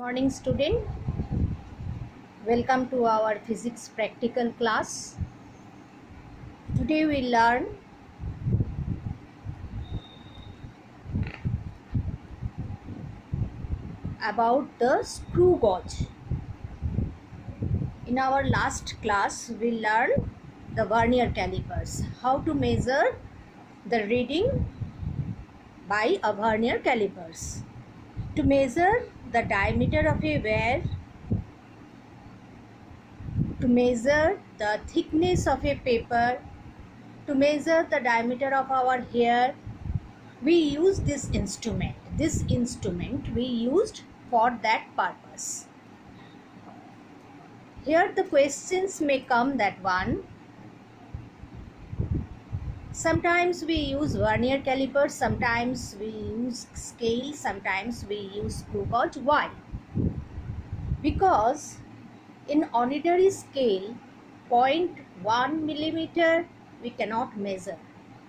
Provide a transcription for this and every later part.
Morning student, welcome to our physics practical class. Today we learn about the screw gauge. In our last class we learned the vernier calipers, how to measure the reading by a vernier calipers. To measure the diameter of a wire, to measure the thickness of a paper, to measure the diameter of our hair, we use this instrument. This instrument we used for that purpose. Here the questions may come that one. Sometimes we use vernier caliper, sometimes we use scale, sometimes we use screw gauge. Why? Because in ordinary scale, 0.1 millimeter we cannot measure.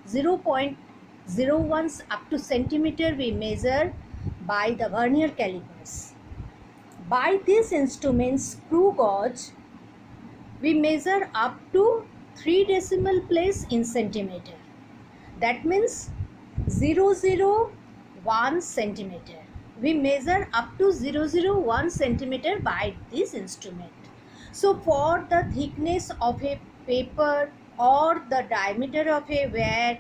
0.01 up to centimeter we measure by the vernier calipers. By this instrument screw gauge, we measure up to 3 decimal place in centimeter. That means 001 centimeter. We measure up to 001 centimeter by this instrument. So for the thickness of a paper or the diameter of a wire,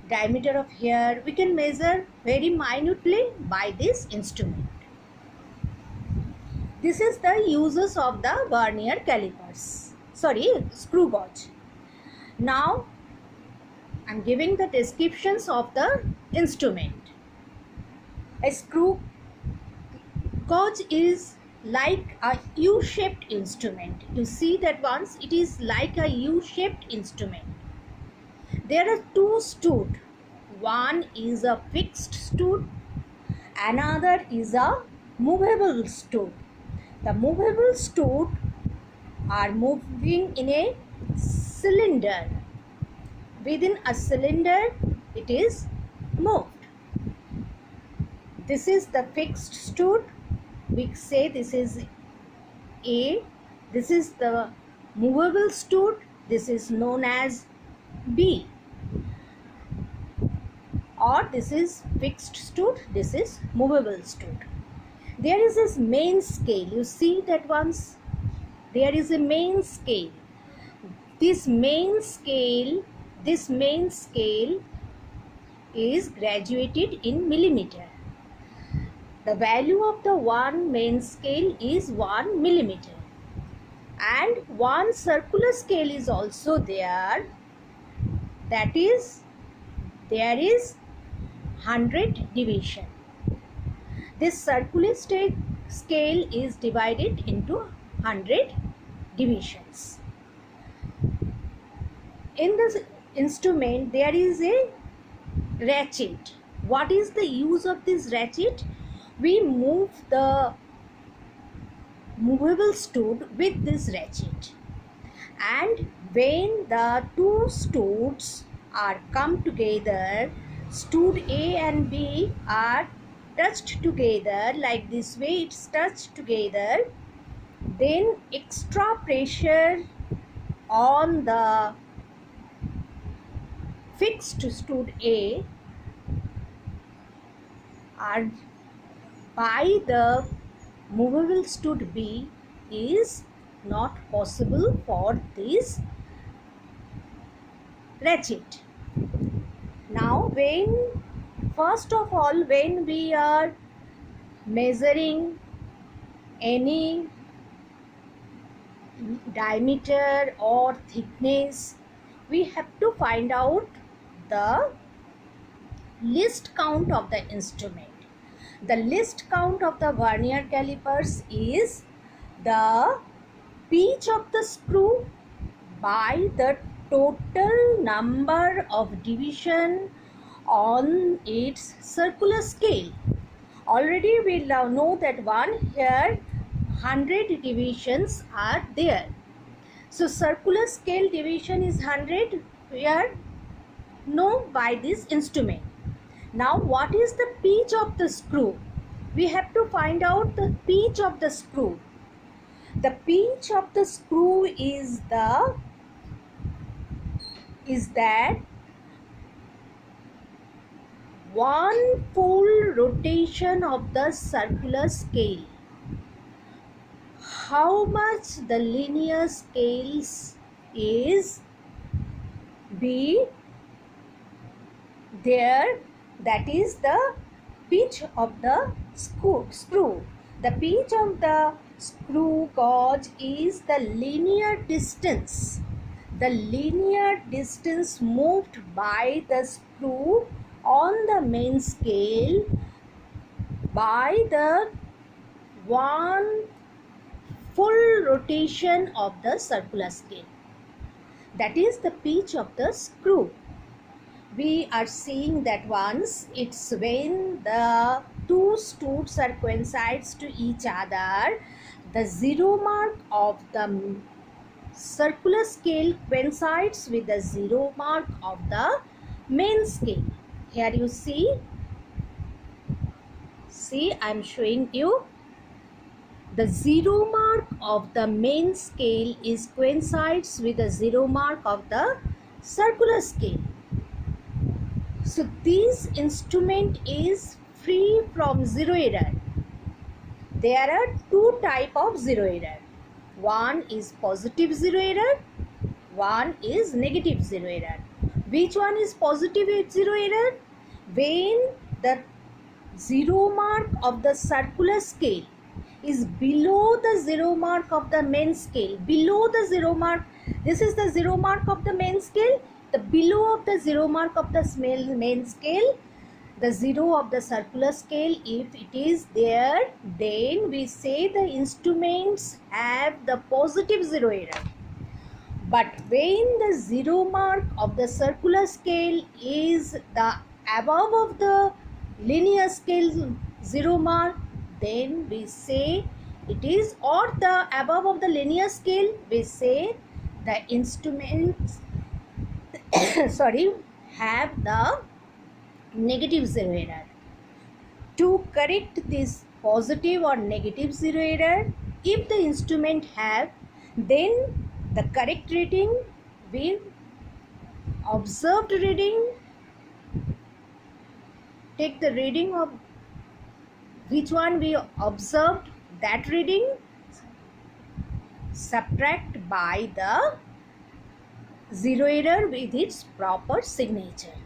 diameter of hair, we can measure very minutely by this instrument. This is the uses of the vernier calipers. Screw gauge. Now I am giving the descriptions of the instrument. A screw gauge is like a U-shaped instrument. You see that once it is like a U-shaped instrument. There are two stud. One is a fixed stud, another is a movable stud. The movable stud are moving in a cylinder. Within a cylinder it is moved. This is the fixed stud. We say this is A. This is the movable stud. This is known as B. Or this is fixed stud. This is movable stud. There is this main scale. You see that once there is a main scale. This main scale is graduated in millimeter. The value of the one main scale is 1 millimeter, and one circular scale is also there. That is, there is 100 division. This circular scale is divided into 100 divisions. In this instrument there is a ratchet. What is the use of this ratchet? We move the movable stud with this ratchet, and when the two studs are come together, stud A and B are touched together like this way, it's touched together, then extra pressure on the fixed stud A are by the movable stud B is not possible for this ratchet. Now first of all, when we are measuring any diameter or thickness, we have to find out the least count of the instrument. The least count of the vernier calipers is the pitch of the screw by the total number of division on its circular scale. Already we know that here 100 divisions are there. So circular scale division is 100. We are know by this instrument. Now what is the pitch of the screw? we have to find out the pitch of the screw. The pitch of the screw is that one full rotation of the circular scale. How much the linear scales is be there, that is the pitch of the screw. The pitch of the screw gauge is the linear distance. The linear distance moved by the screw on the main scale by the one full rotation of the circular scale. That is the pitch of the screw. We are seeing that once it's when the two studs are coincides to each other, the zero mark of the circular scale coincides with the zero mark of the main scale. Here you see I am showing you the zero mark of the main scale is coincides with the zero mark of the circular scale. So this instrument is free from zero error. There are two types of zero error. One is positive zero error, one is negative zero error. Which one is positive zero error? When the zero mark of the circular scale is below the zero mark of the main scale. Below the zero mark, this is the zero mark of the main scale. The below of the zero mark of the main scale, the zero of the circular scale, if it is there, then we say the instruments have the positive zero error. But when the zero mark of the circular scale is the above of the linear scale zero mark, then we say it is, or the above of the linear scale, we say the instruments have the negative zero error. To correct this positive or negative zero error, if the instrument have, then the correct reading, we observed reading, take the reading of which one we observed, that reading, subtract by the zero error with its proper signature.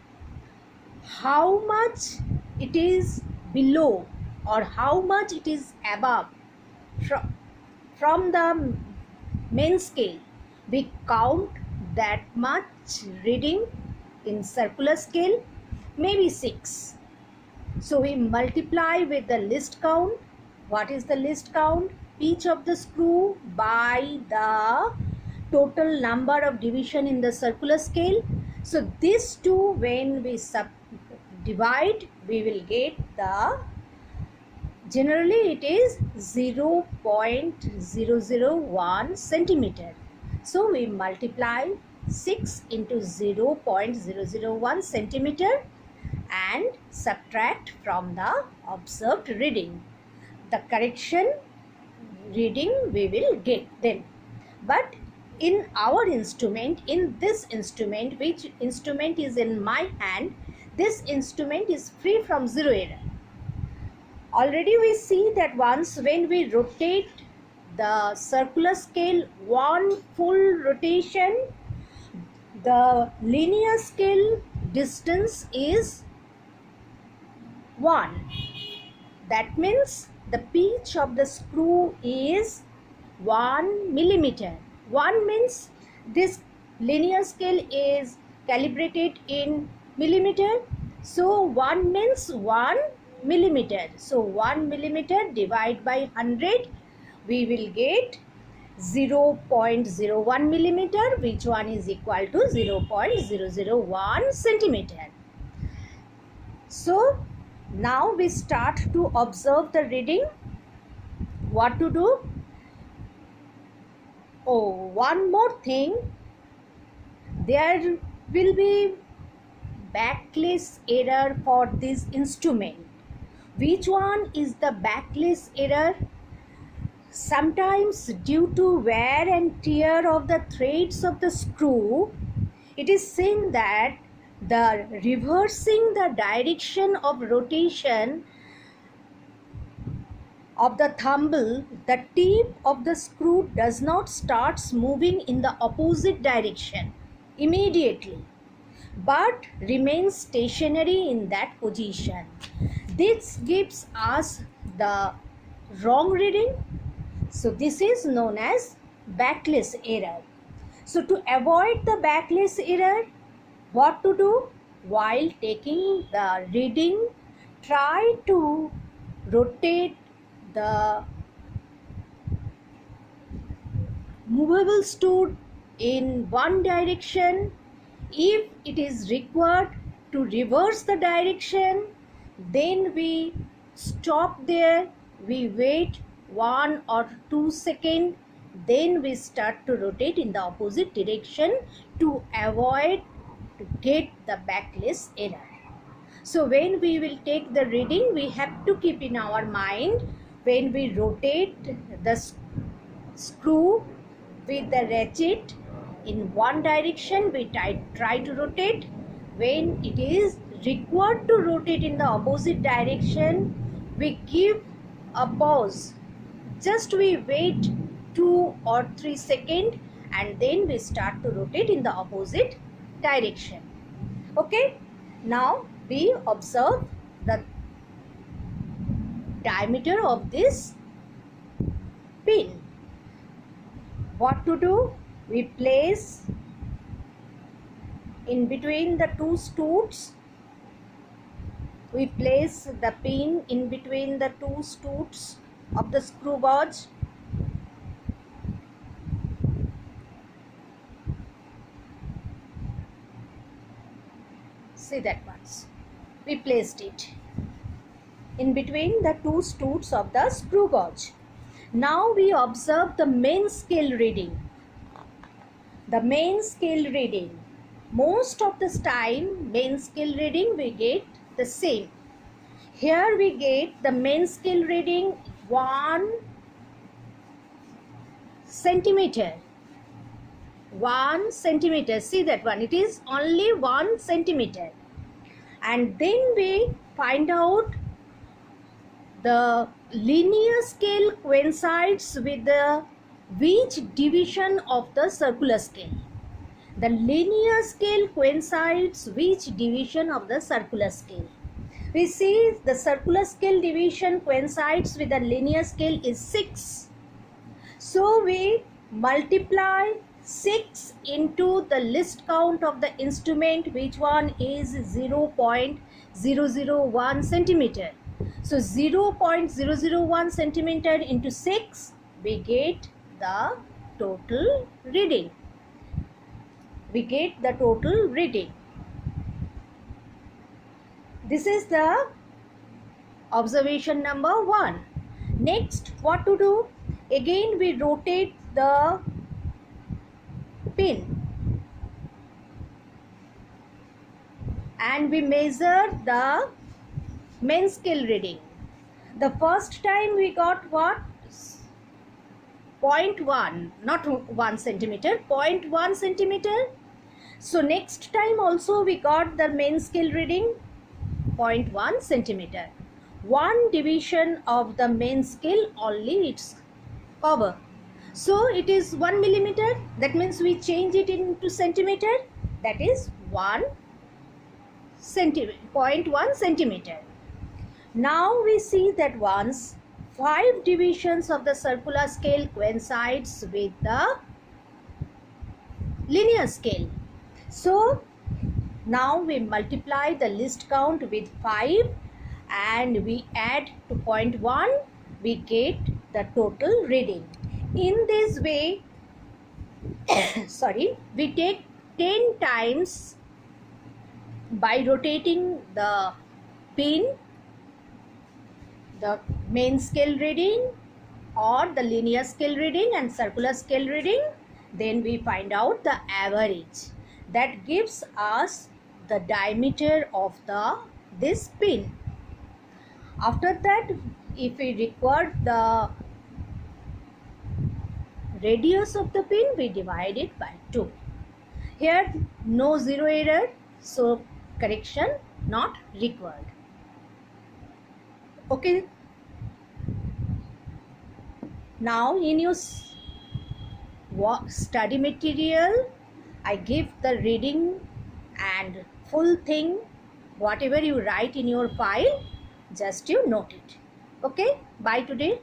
How much it is below or how much it is above from the main scale, we count that much reading in circular scale, maybe 6. So we multiply with the least count. What is the least count? Pitch of the screw by the total number of division in the circular scale. So these two, when we divide, we will get the, generally it is 0.001 centimeter. So we multiply 6 into 0.001 centimeter and subtract from the observed reading. The correction reading we will get then. But in our instrument, in this instrument, which instrument is in my hand, this instrument is free from zero error. Already we see that once when we rotate the circular scale one full rotation, the linear scale distance is 1. That means the pitch of the screw is 1 millimeter. 1 means this linear scale is calibrated in millimeter. So 1 means 1 millimeter. So 1 millimeter divided by 100, we will get 0.01 millimeter, which one is equal to 0.001 centimeter. So now we start to observe the reading. What to do? Oh, one more thing. There will be backlash error for this instrument. Which one is the backless error? Sometimes due to wear and tear of the threads of the screw, it is seen that the reversing the direction of rotation of the thimble, the tip of the screw does not start moving in the opposite direction immediately, but remains stationary in that position. This gives us the wrong reading. So this is known as backless error. So to avoid the backless error, what to do? While taking the reading, try to rotate the movable stud in one direction. If it is required to reverse the direction, then we stop there, we wait 1 or 2 seconds, then we start to rotate in the opposite direction to avoid to get the backless error. So when we will take the reading, we have to keep in our mind, when we rotate the screw with the ratchet in one direction, we try to rotate. When it is required to rotate in the opposite direction, we give a pause. Just we wait 2 or 3 seconds and then we start to rotate in the opposite direction. Okay, now we observe the diameter of this pin. What to do? We place in between the two studs. We place the pin in between the two studs of the screw gauge. See that once. We placed it in between the two studs of the screw gauge. Now we observe the main scale reading. The main scale reading. Most of the time, main scale reading we get the same. Here we get the main scale reading 1 centimeter. 1 centimeter. See that one. It is only 1 centimeter. And then we find out the linear scale coincides with the which division of the circular scale. The linear scale coincides which division of the circular scale. We see the circular scale division coincides with the linear scale is 6. So we multiply 6 into the least count of the instrument, which one is 0.001 centimeter. So 0.001 centimeter into 6, we get the total reading. We get the total reading. This is the observation number 1. Next, what to do? Again, we rotate the pin and we measure the main scale reading. The first time we got what? 0.1, not 1 centimeter, 0.1 centimeter. So next time also we got the main scale reading 0.1 centimeter. 1 division of the main scale only its cover. So it is 1 millimeter. That means we change it into centimeter. That is 1 centimeter, 0.1 centimeter. Now we see that once 5 divisions of the circular scale coincides with the linear scale. So now we multiply the least count with 5 and we add to 0.1, we get the total reading. In this way, we take 10 times by rotating the pin, the main scale reading or the linear scale reading and circular scale reading. Then we find out the average. That gives us the diameter of this pin. After that, if we record the radius of the pin, we divide it by 2. Here no zero error, so correction not required. Okay. Now in your study material, I give the reading and full thing, whatever you write in your file, just you note it. Okay, bye today.